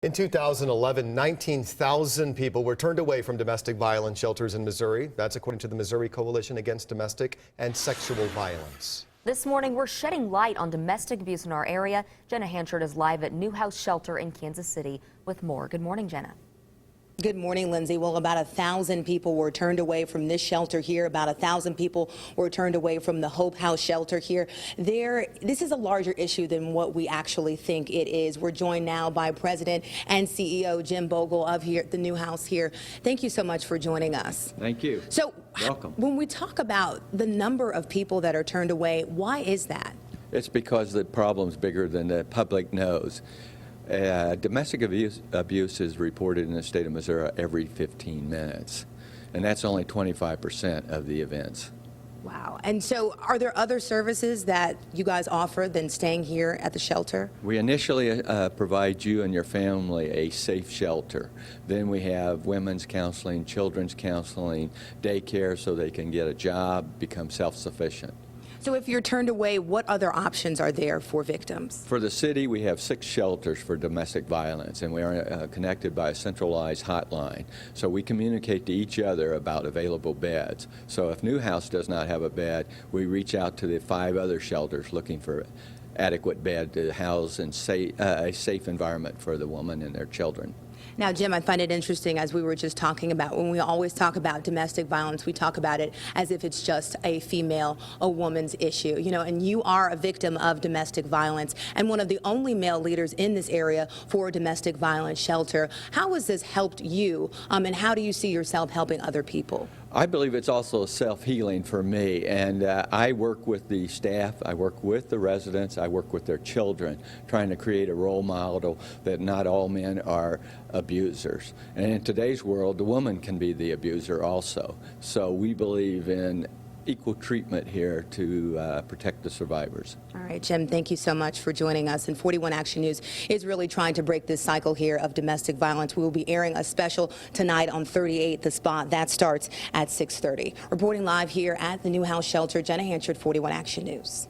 In 2011, 19,000 people were turned away from domestic violence shelters in Missouri. That's according to the Missouri Coalition Against Domestic and Sexual Violence. This morning, we're shedding light on domestic abuse in our area. Jenna Hanchard is live at New House Shelter in Kansas City with more. Good morning, Jenna. Good morning, Lindsay. Well, about 1,000 people were turned away from this shelter here. About 1,000 people were turned away from the Hope House shelter here. This is a larger issue than what we actually think it is. We're joined now by President and CEO Jim Bogle of the New House here. Thank you so much for joining us. Thank you. So, welcome. When we talk about the number of people that are turned away, why is that? It's because the problem's bigger than the public knows. Domestic abuse is reported in the state of Missouri every 15 minutes, and that's only 25% of the events. Wow. And so are there other services that you guys offer than staying here at the shelter? We initially provide you and your family a safe shelter. Then we have women's counseling, children's counseling, daycare so they can get a job, become self-sufficient. So if you're turned away, what other options are there for victims? For the city, we have 6 shelters for domestic violence, and we are connected by a centralized hotline. So we communicate to each other about available beds. So if New House does not have a bed, we reach out to the 5 other shelters looking for adequate bed to house and a safe environment for the woman and their children. Now, Jim, I find it interesting, as we were just talking about, when we always talk about domestic violence, we talk about it as if it's just a woman's issue, you know, and you are a victim of domestic violence and one of the only male leaders in this area for a domestic violence shelter. How has this helped you, and how do you see yourself helping other people? I believe it's also self-healing for me, and I work with the staff, I work with the residents, I work with their children, trying to create a role model that not all men are abusers. And in today's world, the woman can be the abuser also. So we believe in equal treatment here to protect the survivors. All right, Jim, thank you so much for joining us. And 41 Action News is really trying to break this cycle here of domestic violence. We will be airing a special tonight on 38 The Spot. That starts at 6:30. Reporting live here at the New House Shelter, Jenna Hanchard, 41 Action News.